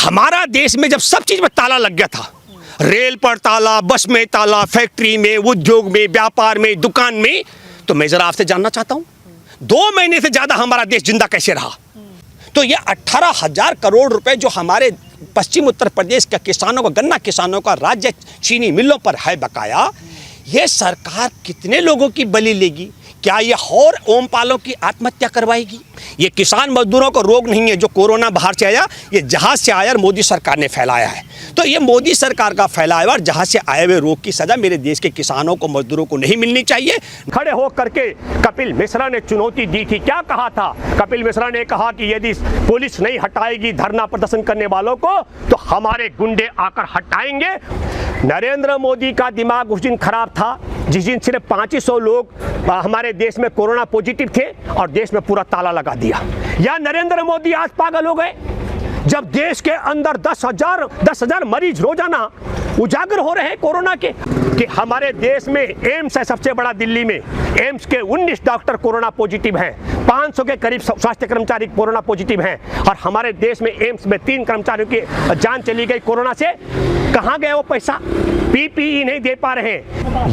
हमारा देश में जब सब चीज में ताला लग गया था, रेल पर ताला, बस में ताला, फैक्ट्री में, उद्योग में, व्यापार में, दुकान में, तो मैं जरा आपसे जानना चाहता हूं 2 महीने से ज्यादा हमारा देश जिंदा कैसे रहा? तो ये 18,000 करोड़ रुपए जो हमारे पश्चिम उत्तर प्रदेश के किसानों का, गन्ना किसानों का राज्य चीनी मिलों पर है बकाया, ये सरकार कितने लोगों की बलि लेगी? क्या ये और ओमपालों की आत्महत्या करवाएगी? ये किसान मजदूरों का रोग नहीं है जो कोरोना बाहर से आया, ये जहाज से आया और मोदी सरकार ने फैलाया है। तो ये मोदी सरकार का फैलाया और जहाज से आए हुए रोग की सजा मेरे देश के किसानों को, मजदूरों को नहीं मिलनी चाहिए। खड़े हो करके कपिल मिश्रा ने चुनौती दी थी। क्या कहा था? कपिल मिश्रा ने कहा कि यदि पुलिस नहीं हटाएगी धरना प्रदर्शन करने वालों को तो हमारे गुंडे आकर हटाएंगे। नरेंद्र मोदी का दिमाग उस दिन खराब था जिस दिन सिर्फ 500 लोग हमारे देश में कोरोना पॉजिटिव थे और देश में पूरा ताला लगा दिया। या नरेंद्र मोदी आज पागल हो गए जब देश के अंदर 10,000 मरीज रोजाना उजागर हो रहे हैं कोरोना के, कि हमारे देश में एम्स है सबसे बड़ा दिल्ली में, एम्स के 19 डॉक्टर कोरोना पॉजिटिव हैं, 500 के करीब स्वास्थ्य कर्मचारी कोरोना पॉजिटिव हैं और हमारे देश में एम्स में 3 कर्मचारियों की जान चली गई कोरोना से। कहाँ गया वो पैसा? पीपीई नहीं दे पा रहे।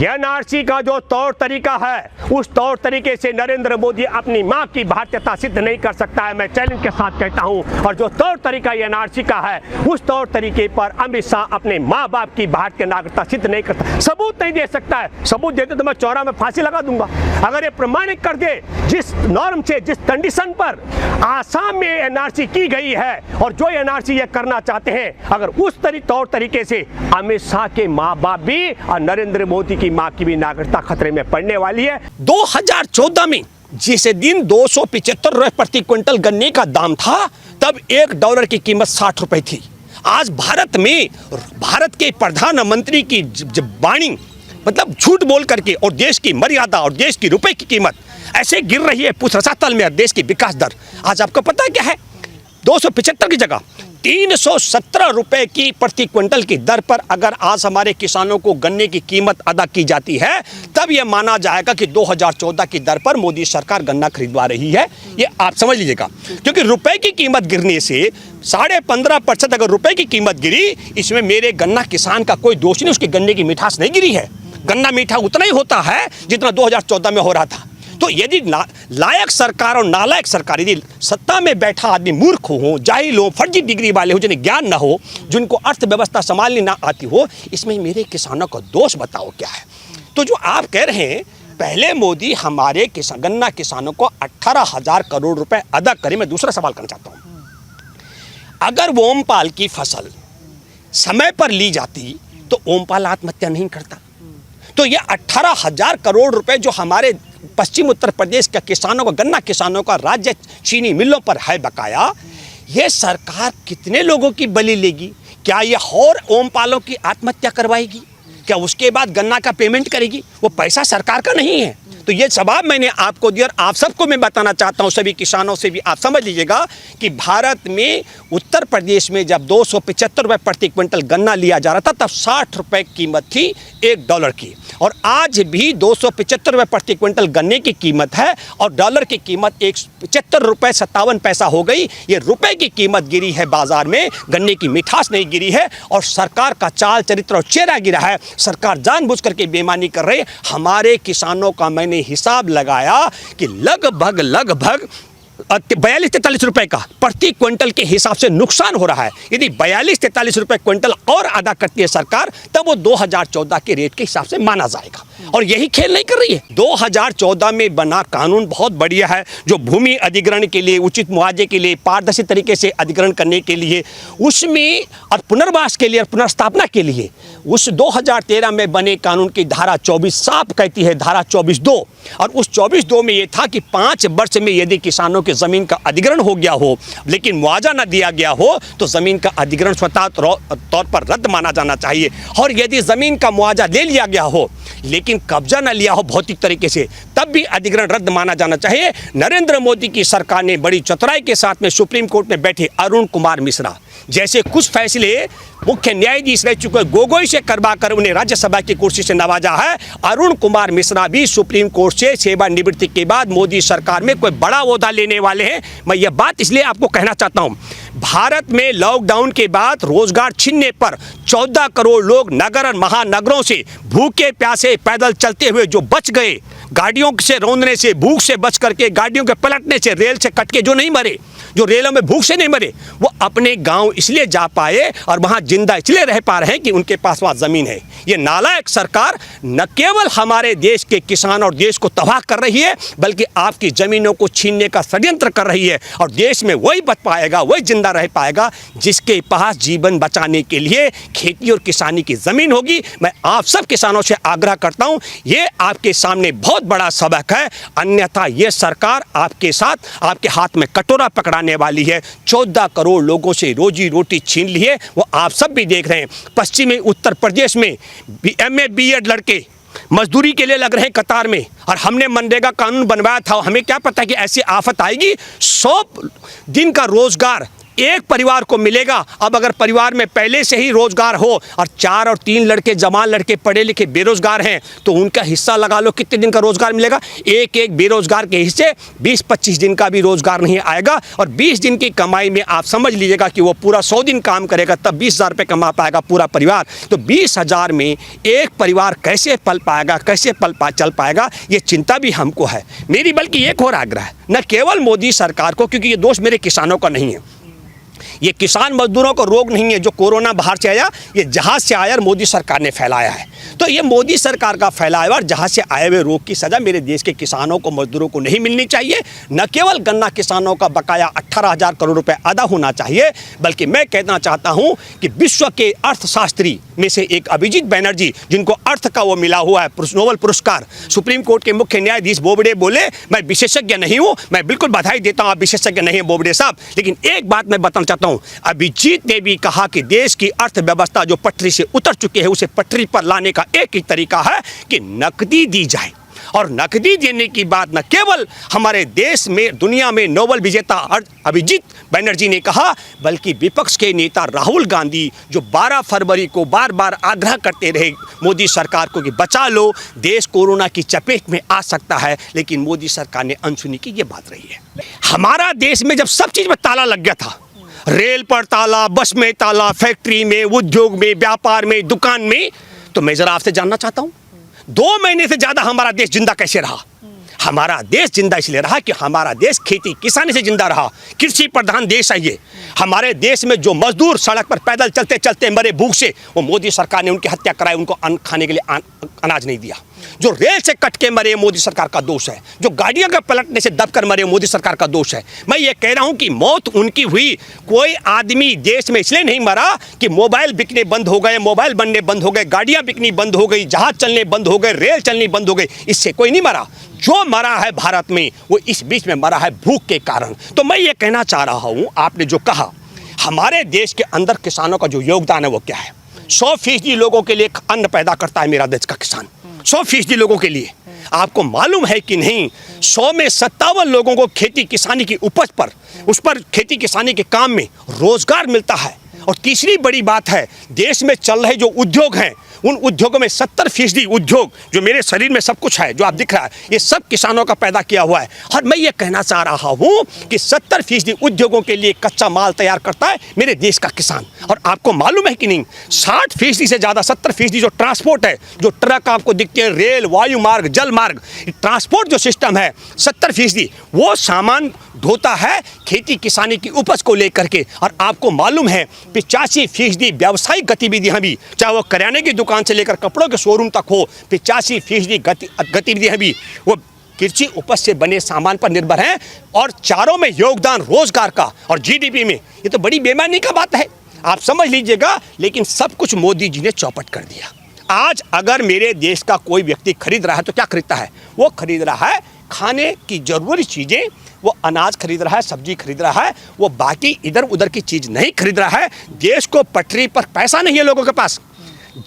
एनआरसी का जो तौर तरीका है उस तौर तरीके से नरेंद्र मोदी अपनी मां की भारतीयता सिद्ध नहीं कर सकता है, मैं चैलेंज के साथ कहता हूं। और जो तौर तरीका एनआरसी का है उस तौर तरीके पर अमित शाह अपने माँ बाप की भारतीय नागरिकता सिद्ध नहीं करता, सबूत नहीं दे सकता है। सबूत देते तो मैं चौरा में फांसी लगा दूंगा। अगर ये प्रमाणित कर दे जिस नॉर्म से, जिस कंडीशन पर आसाम में एनआरसी की गई है और जो एनआरसी ये करना चाहते हैं, अगर उस तौर तरीके से अमित शाह के माँ बाप भी और नरेंद्र मोदी की मां की भी नागरिकता खतरे में पड़ने वाली है। 2014 में जिस दिन 275 रुपए प्रति क्विंटल गन्ने का दाम था तब $1 की कीमत 60 रुपए थी। आज भारत में भारत के प्रधानमंत्री की वाणी मतलब झूठ बोल करके और देश की मर्यादा और देश की रुपए की कीमत ऐसे गिर रही है पूछ रसातल में। देश की विकास दर आज आपको पता है क्या है? 275 की जगह 317 रुपए की प्रति क्विंटल की दर पर अगर आज हमारे किसानों को गन्ने की कीमत अदा की जाती है तब यह माना जाएगा कि 2014 की दर पर मोदी सरकार गन्ना खरीदवा रही है। ये आप समझ लीजिएगा, क्योंकि रुपए की कीमत गिरने से 15.5% अगर रुपए की कीमत गिरी, इसमें मेरे गन्ना किसान का कोई दोष नहीं, उसके गन्ने की मिठास नहीं गिरी है। गन्ना मीठा उतना ही होता है जितना 2014 में हो रहा था। तो यदि लायक सरकार और नालायक सरकार, यदि सत्ता में बैठा आदमी मूर्ख हो, जाहिल हो, फर्जी डिग्री वाले हो, जिन्हें ज्ञान ना हो, जिनको अर्थव्यवस्था संभालनी ना आती हो, इसमें मेरे किसानों का दोष बताओ क्या है? तो जो आप कह रहे हैं पहले मोदी हमारे गन्ना किसानों को 18,000 करोड़ रुपए अदा करे, मैं दूसरा सवाल करना चाहता हूं। अगर वो ओमपाल की फसल समय पर ली जाती तो ओमपाल आत्महत्या नहीं करता। तो ये 18,000 करोड़ रुपए जो हमारे पश्चिम उत्तर प्रदेश के किसानों का, गन्ना किसानों का राज्य चीनी मिलों पर है बकाया, ये सरकार कितने लोगों की बलि लेगी? क्या ये और ओमपालों की आत्महत्या करवाएगी? क्या उसके बाद गन्ना का पेमेंट करेगी? वो पैसा सरकार का नहीं है। तो ये जवाब मैंने आपको दिया और आप सबको मैं बताना चाहता हूँ, सभी किसानों से भी आप समझ लीजिएगा कि भारत में उत्तर प्रदेश में जब 275 रुपये प्रति क्विंटल गन्ना लिया जा रहा था तब 60 रुपये कीमत थी $1 की, और आज भी 275 रुपये प्रति क्विंटल गन्ने की कीमत है और डॉलर की कीमत 75 रुपये 57 पैसा हो गई। ये रुपए की कीमत गिरी है बाजार में, गन्ने की मिठास नहीं गिरी है और सरकार का चाल चरित्र और चेहरा गिरा है। सरकार जानबूझ करके बेईमानी कर रही है। हमारे किसानों का मैंने हिसाब लगाया कि लगभग 42-43 रुपए का प्रति क्विंटल के हिसाब से नुकसान हो रहा है। यदि 42-43 रुपए क्विंटल और अदा करती है सरकार तब वो 2014 के रेट के हिसाब से माना जाएगा, और यही खेल नहीं कर रही है। 2014 में बना कानून बहुत बढ़िया है, जो भूमि अधिग्रहण के लिए, उचित मुआवजे के लिए, पारदर्शी तरीके से अधिग्रहण करने के लिए, उसमें और पुनर्वास के लिए और पुनर्स्थापना के लिए उस 2013 में बने कानून की धारा 24 साफ कहती है, धारा 24(2), और उस 24(2) में ये था कि 5 वर्ष में यदि किसानों के ज़मीन का अधिग्रहण हो गया हो लेकिन मुआवजा न दिया गया हो तो ज़मीन का अधिग्रहण स्वतः तौर पर रद्द माना जाना चाहिए, और यदि ज़मीन का मुआवजा ले लिया गया हो लेकिन कब्जा न लिया हो भौतिक तरीके से तब भी अधिग्रहण रद्द माना जाना चाहिए। नरेंद्र मोदी की सरकार ने बड़ी चतुराई के साथ में सुप्रीम कोर्ट में बैठे अरुण कुमार मिश्रा, जैसे कुछ फैसले मुख्य न्यायाधीश रह चुके गोगोई से करवाकर उन्हें राज्यसभा की कुर्सी से नवाजा है, अरुण कुमार मिश्रा भी सुप्रीम कोर्ट से सेवानिवृत्ति के बाद मोदी सरकार में कोई बड़ा ओहदा लेने वाले हैं। मैं यह बात इसलिए आपको कहना चाहता हूं, भारत में लॉकडाउन के बाद रोजगार छीनने पर 14 करोड़ लोग नगर और महानगरों से भूखे प्यासे पैदल चलते हुए जो बच गए, गाड़ियों से रौंदने से, भूख से बच करके, गाड़ियों के पलटने से, रेल से कट के जो नहीं मरे, जो रेलों में भूख से नहीं मरे, वो अपने गांव इसलिए जा पाए और वहां जिंदा इसलिए रह पा रहे हैं कि उनके पास वहां जमीन है। ये नालायक सरकार न केवल हमारे देश के किसान और देश को तबाह कर रही है, बल्कि आपकी जमीनों को छीनने का षड्यंत्र कर रही है। और देश में वही बच पाएगा, वही जिंदा रह पाएगा जिसके पास जीवन बचाने के लिए खेती और किसानी की जमीन होगी। मैं आप सब किसानों से आग्रह करता हूं, ये आपके सामने बहुत बड़ा सबक है, अन्यथा ये सरकार आपके साथ, आपके हाथ में कटोरा पकड़ाने वाली है। 14 करोड़ लोगों से रोजी रोटी छीन ली है, वो आप सब भी देख रहे हैं। पश्चिमी उत्तर प्रदेश में MA BEd लड़के मजदूरी के लिए लग रहे हैं कतार में, और हमने मनरेगा कानून बनवाया था। हमें क्या पता कि ऐसी आफत आएगी। 100 दिन का रोजगार एक परिवार को मिलेगा। अब अगर परिवार में पहले से ही रोजगार हो और 4 और 3 लड़के, जवान लड़के पढ़े लिखे बेरोजगार हैं, तो उनका हिस्सा लगा लो, कितने दिन का रोजगार मिलेगा। एक बेरोजगार के हिस्से 20-25 दिन का भी रोजगार नहीं आएगा। और 20 दिन की कमाई में आप समझ लीजिएगा कि वो पूरा 100 दिन काम करेगा, तब 20,000 रुपये कमा पाएगा पूरा परिवार। तो 20,000 में एक परिवार कैसे पल पाएगा, कैसे चल पाएगा, ये चिंता भी हमको है। मेरी बल्कि एक और आग्रह है, न केवल मोदी सरकार को, क्योंकि ये दोष मेरे किसानों का नहीं है, ये किसान मजदूरों को रोग नहीं है जो कोरोना बाहर से आया, ये जहाज से आया और मोदी सरकार ने फैलाया है। तो ये मोदी सरकार का फैलाया हुआ जहाज से आए हुए रोग की सजा मेरे देश के किसानों को, मजदूरों को नहीं मिलनी चाहिए। न केवल गन्ना किसानों का बकाया 18,000 करोड़ रुपए अदा होना चाहिए, बल्कि मैं कहना चाहता हूं कि विश्व के अर्थशास्त्री में से एक अभिजीत बैनर्जी, जिनको अर्थ का वो मिला हुआ है नोबेल पुरस्कार, सुप्रीम कोर्ट के मुख्य न्यायाधीश बोबडे बोले, मैं विशेषज्ञ नहीं हूं, मैं बिल्कुल बधाई देता हूं, आप विशेषज्ञ नहीं है बोबडे साहब, लेकिन एक बात मैं बताना चाहता हूं, अभिजीत ने भी कहा कि देश की अर्थव्यवस्था जो पटरी से उतर चुकी है, उसे पटरी पर लाने का एक ही तरीका है कि नकदी दी जाए। और नकदी देने की बात न केवल हमारे देश में, दुनिया में नोबेल विजेता अभिजीत बैनर्जी ने कहा, बल्कि विपक्ष के नेता राहुल गांधी, जो 12 फरवरी को बार बार आग्रह करते रहे मोदी सरकार को कि बचा लो, देश कोरोना की चपेट में आ सकता है, लेकिन मोदी सरकार ने अनसुनी की, ये बात रही है। हमारा देश में जब सब चीज में ताला लग गया था, रेल पर ताला, बस में ताला, फैक्ट्री में, उद्योग में, व्यापार में, दुकान में, तो मैं जरा आपसे जानना चाहता हूं, 2 महीने से ज्यादा हमारा देश जिंदा कैसे रहा? हमारा देश जिंदा इसलिए रहा कि हमारा देश खेती किसानी से जिंदा रहा, कृषि प्रधान देश है ये। हमारे देश में जो मजदूर सड़क पर पैदल चलते चलते मरे भूख से, वो मोदी सरकार ने उनकी हत्या कराई, उनको खाने के लिए अनाज नहीं दिया। जो रेल से कट के मरे, मोदी सरकार का दोष है। जो गाड़ियों के पलटने से दबकर मरे, मोदी सरकार का दोष है। मैं ये कह रहा हूं कि मौत उनकी हुई, कोई आदमी देश में इसलिए नहीं मरा कि मोबाइल बिकने बंद हो गए, मोबाइल बनने बंद हो गए, गाड़ियां बिकनी बंद हो गई, जहाज चलने बंद हो गए, रेल चलनी बंद हो गई, इससे कोई नहीं मरा। जो मरा है भारत में, वो इस बीच में मरा है भूख के कारण। तो मैं ये कहना चाह रहा हूं, आपने जो कहा, हमारे देश के अंदर किसानों का जो योगदान है वो क्या है? 100% लोगों के लिए अन्न पैदा करता है मेरा देश का किसान, 100% लोगों के लिए। आपको मालूम है कि नहीं, 100 में 57 लोगों को खेती किसानी की उपज पर, उस पर खेती किसानी के काम में रोजगार मिलता है। और तीसरी बड़ी बात है, देश में चल रहे जो उद्योग हैं, उन उद्योगों में 70% उद्योग, जो मेरे शरीर में सब कुछ है, जो आप दिख रहा है, ये सब किसानों का पैदा किया हुआ है। और मैं ये कहना चाह रहा हूँ कि 70% उद्योगों के लिए कच्चा माल तैयार करता है मेरे देश का किसान। और आपको मालूम है कि नहीं, 60% से ज़्यादा, 70% जो ट्रांसपोर्ट है, जो ट्रक आपको दिखते हैं, रेल, वायु मार्ग, जल मार्ग, ट्रांसपोर्ट जो सिस्टम है, 70% वो सामान ढोता है खेती किसानी की उपज को लेकर के। और आपको मालूम है 85% व्यावसायिक गतिविधियां भी, चाहे वो किराने की दुकान से लेकर कपड़ों के शोरूम तक हो, 85% गतिविधियां भी वो कृषि उपज से बने सामान पर निर्भर हैं। और चारों में योगदान रोजगार का और जीडीपी में, ये तो बड़ी बेईमानी का बात है, आप समझ लीजिएगा। लेकिन सब कुछ मोदी जी ने चौपट कर दिया। आज अगर मेरे देश का कोई व्यक्ति खरीद रहा है तो क्या खरीदता है? वो खरीद रहा है खाने की जरूरी चीजें, वो अनाज खरीद रहा है, सब्जी खरीद रहा है, वो बाकी इधर उधर की चीज नहीं खरीद रहा है। देश को पटरी पर पैसा नहीं है लोगों के पास।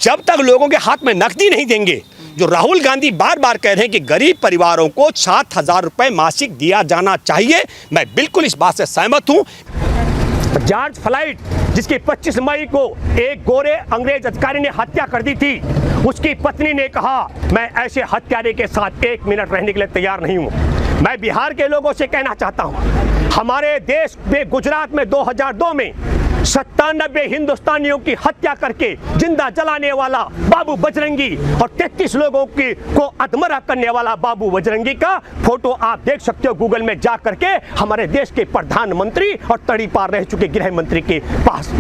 जब तक लोगों के हाथ में नकदी नहीं देंगे, जो राहुल गांधी बार बार कह रहे हैं कि गरीब परिवारों को 7,000 रुपए मासिक दिया जाना चाहिए, मैं बिल्कुल इस बात से सहमत हूं। जॉर्ज फ्लाइड, जिसकी 25 मई को एक गोरे अंग्रेज अधिकारी ने हत्या कर दी थी, उसकी पत्नी ने कहा, मैं ऐसे हत्यारे के साथ 1 मिनट रहने के लिए तैयार नहीं हूं। मैं बिहार के लोगों से कहना चाहता हूं, हमारे देश में गुजरात में 2002 में 97 हिंदुस्तानियों की हत्या करके जिंदा जलाने वाला बाबू बजरंगी और 33 लोगों को अधमरा करने वाला बाबू बजरंगी का फोटो आप देख सकते हो गूगल में जा करके, हमारे देश के प्रधानमंत्री और तड़ी पार रह चुके गृह मंत्री के पास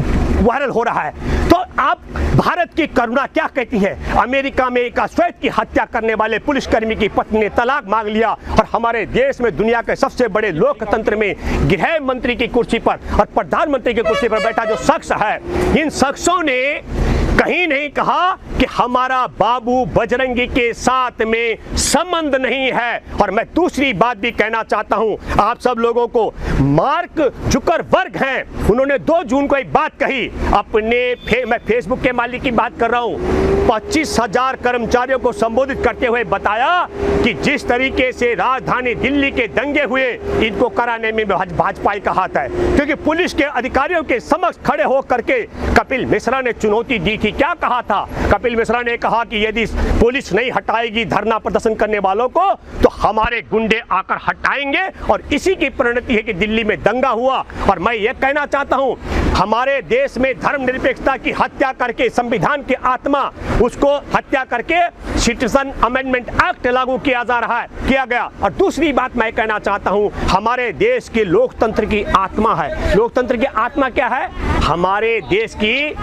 वायरल हो रहा है। तो आप भारत की करुणा क्या कहती है? अमेरिका में एक अश्वेत की हत्या करने वाले पुलिसकर्मी की पत्नी ने तलाक मांग लिया, और हमारे देश में दुनिया के सबसे बड़े लोकतंत्र में गृह मंत्री की कुर्सी पर और प्रधानमंत्री की कुर्सी पर बैठा जो शख्स है, इन शख्सों ने कहीं नहीं कहा कि हमारा बाबू बजरंगी के साथ में संबंध नहीं है। और मैं दूसरी बात भी कहना चाहता हूं आप सब लोगों को, मार्क जुकरबर्ग हैं, उन्होंने 2 जून को एक बात कही अपने मैं फेसबुक के मालिक की बात कर रहा हूं, 25,000 कर्मचारियों को संबोधित करते हुए बताया कि जिस तरीके से राजधानी दिल्ली के दंगे हुए, इनको कराने में भाजपा का हाथ है, क्योंकि पुलिस के अधिकारियों के समक्ष खड़े होकर के कपिल मिश्रा ने चुनौती दी थी। क्या कहा था? कपिल मिश्रा ने कहा कि यदि पुलिस नहीं हटाएगी धरना प्रदर्शन करने वालों को, तो हमारे गुंडे आकर हटाएंगे, और इसी की परिणति है कि दिल्ली में दंगा हुआ। और मैं ये कहना चाहता हूं, हमारे देश में धर्मनिरपेक्षता की हत्या करके, संविधान की आत्मा उसको हत्या करके सिटीजन अमेंडमेंट एक्ट लागू किया गया। और दूसरी बात मैं कहना चाहता हूं, हमारे देश के लोकतंत्र की आत्मा है। लोकतंत्र की आत्मा क्या है? हमारे देश की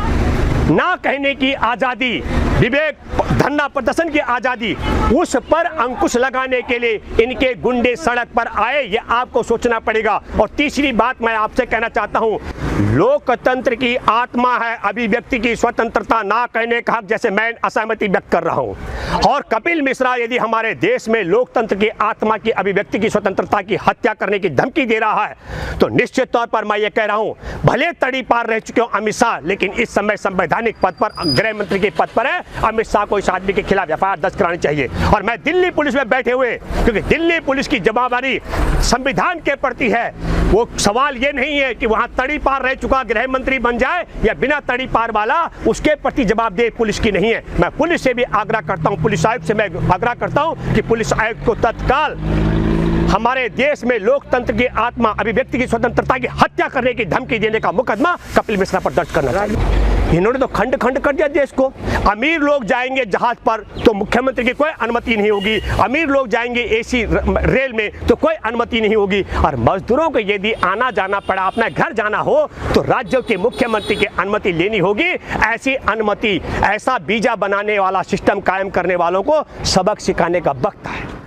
ना कहने की आजादी, विवेक, धरना प्रदर्शन की आजादी, उस पर अंकुश लगाने के लिए इनके गुंडे सड़क पर आए, ये आपको सोचना पड़ेगा। और तीसरी बात मैं आपसे कहना चाहता हूं, लोकतंत्र की आत्मा है अभिव्यक्ति की स्वतंत्रता, ना कहने का हक, जैसे मैं असहमति व्यक्त कर रहा हूं। और कपिल मिश्रा यदि हमारे देश में लोकतंत्र की आत्मा की अभिव्यक्ति की स्वतंत्रता की हत्या करने की धमकी दे रहा है, तो निश्चित तौर पर मैं ये कह रहा हूं, भले तड़ी पार रह चुके हो अमित शाह, लेकिन इस समय संवैधानिक पद पर, गृह मंत्री के पद पर है। अमित शाह को इस आदमी के खिलाफ एफआईआर दर्ज करानी चाहिए। और मैं दिल्ली पुलिस में बैठे हुए, क्योंकि दिल्ली पुलिस की जवाबदारी संविधान के प्रति है, वो सवाल ये नहीं है कि वहां तड़ी पार रह चुका गृह मंत्री बन जाए या बिना तड़ी पार वाला, उसके प्रति जवाबदेही पुलिस की नहीं है। मैं पुलिस से भी आग्रह करता हूं, पुलिस आयुक्त से मैं आग्रह करता हूं कि पुलिस आयुक्त को तत्काल हमारे देश में लोकतंत्र की आत्मा, अभिव्यक्ति की स्वतंत्रता की हत्या करने की धमकी देने का मुकदमा कपिल मिश्रा पर दर्ज करना चाहिए। इन्होंने तो खंड खंड कर दिया देश को। अमीर लोग जाएंगे जहाज पर तो मुख्यमंत्री की कोई अनुमति नहीं होगी, अमीर लोग जाएंगे एसी रेल में तो कोई अनुमति नहीं होगी, और मजदूरों को यदि आना जाना पड़ा, अपना घर जाना हो, तो राज्यों के मुख्यमंत्री की अनुमति लेनी होगी। ऐसी अनुमति, ऐसा वीजा बनाने वाला सिस्टम कायम करने वालों को सबक सिखाने का वक्त है।